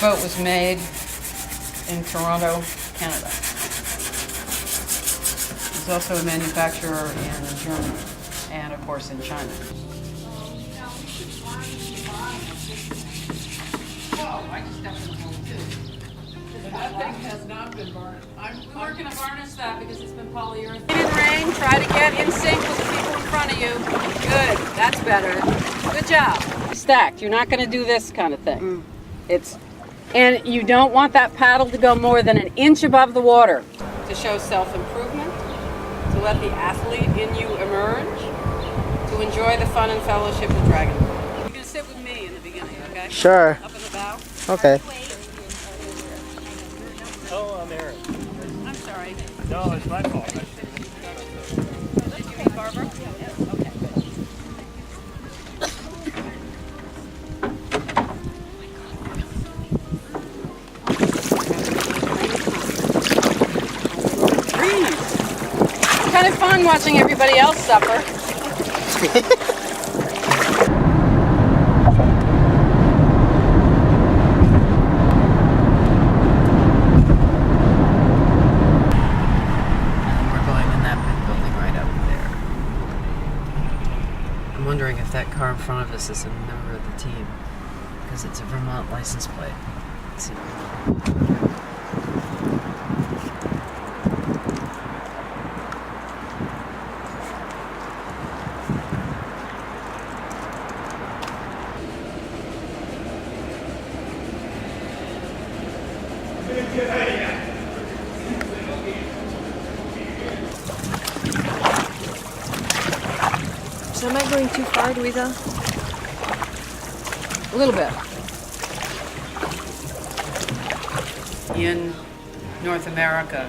boat was made in Toronto, Canada. There's also a manufacturer in Germany and, of course, in China. Oh, I just stuck in the hole too. That thing has not been burned. We're going to varnish that because it's been polyurethane. In rain, try to get in sync with the people in front of you. Good, that's better. Good job. Stacked. You're not going to do this kind of thing. And you don't want that paddle to go more than an inch above the water. To show self-improvement, to let the athlete in you emerge, to enjoy the fun and fellowship of dragon boating. You're going to sit with me in the beginning, okay? Sure. Up in the bow. Okay. Oh, I'm Aaron. I'm sorry. No, it's my fault. Did you meet Barbara? Yeah. Okay. Kind of fun watching everybody else suffer. We're going in that big building right up there. I'm wondering if that car in front of us is a member of the team, because it's a Vermont license plate. Let's see. So am I going too far, Louisa? A little bit. In North America,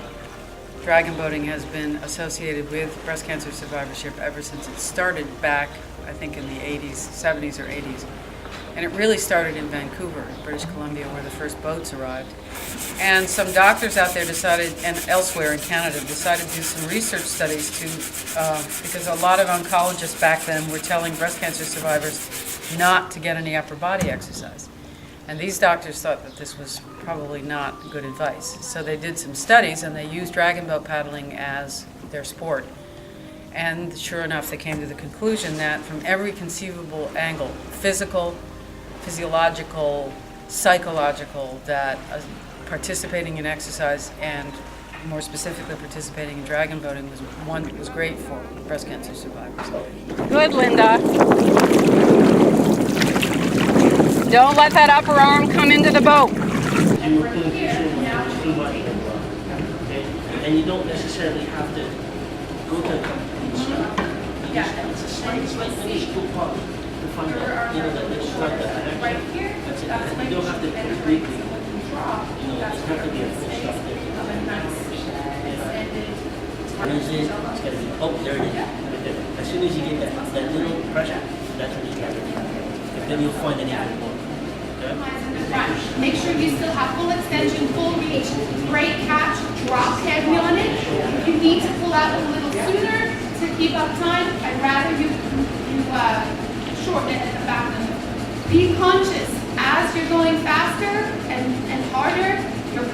dragon boating has been associated with breast cancer survivorship ever since it started back, I think, in the 80s, 70s or 80s. And it really started in Vancouver, British Columbia, where the first boats arrived. And some doctors out there decided, and elsewhere in Canada, decided to do some research studies because a lot of oncologists back then were telling breast cancer survivors not to get any upper body exercise. And these doctors thought that this was probably not good advice. So they did some studies and they used dragon boat paddling as their sport. And sure enough, they came to the conclusion that from every conceivable angle, physical, physiological, psychological, that participating in exercise and more specifically participating in dragon boating was great for breast cancer survivors. Good, Linda. Don't let that upper arm come into the boat. And you don't necessarily have to go to a complete stop. It's a slight initial part to find out, that start that connection. That's it. And you don't have to completely, you have to be a full stop there. Where is it? It's got to be, oh, there it is. As soon as you get that little pressure, that's when you get it. And then you'll find it even more. Front. Make sure you still have full extension, full reach, great catch, drop heavy on it. If you need to pull out a little sooner to keep up time, I'd rather you shorten it at the back of the boat. Be conscious as you're going faster and harder, your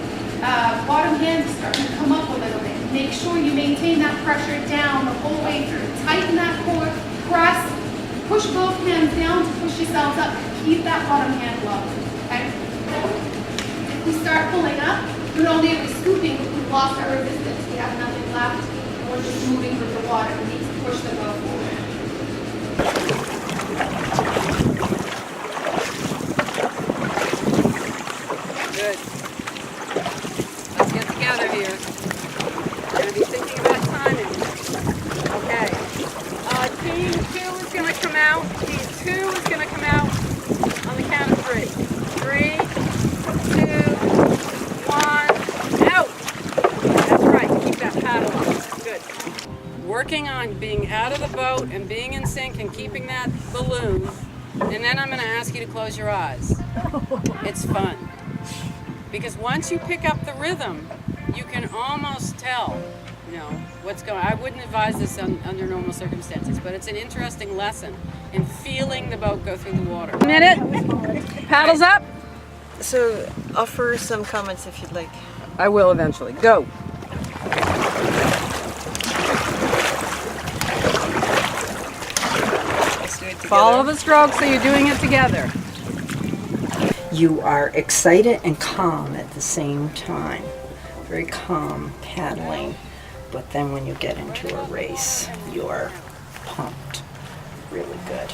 bottom hand is starting to come up a little bit. Make sure you maintain that pressure down the whole way through. Tighten that core, press, push both hands down to push yourselves up. Keep that bottom hand low, okay? If we start pulling up, not only are we scooping, but we've lost our resistance. We have nothing left. We're just moving with the water. We need to push the boat forward. Good. Let's get together here. We're going to be thinking about timing. Okay. Team 2 is going to come out. Team 2 is going to come out on the count of 3. 3, 2, 1, out. That's right. Keep that paddle up. Good. Working on being out of the boat and being in sync and keeping that balloon. And then I'm going to ask you to close your eyes. It's fun. Because once you pick up the rhythm, you can almost tell, what's going on. I wouldn't advise this under normal circumstances, but it's an interesting lesson in feeling the boat go through the water. A minute. Paddles up. So offer some comments if you'd like. I will eventually. Go. Let's do it together. Follow the stroke so you're doing it together. You are excited and calm at the same time. Very calm paddling. But then when you get into a race, you're pumped. Really good.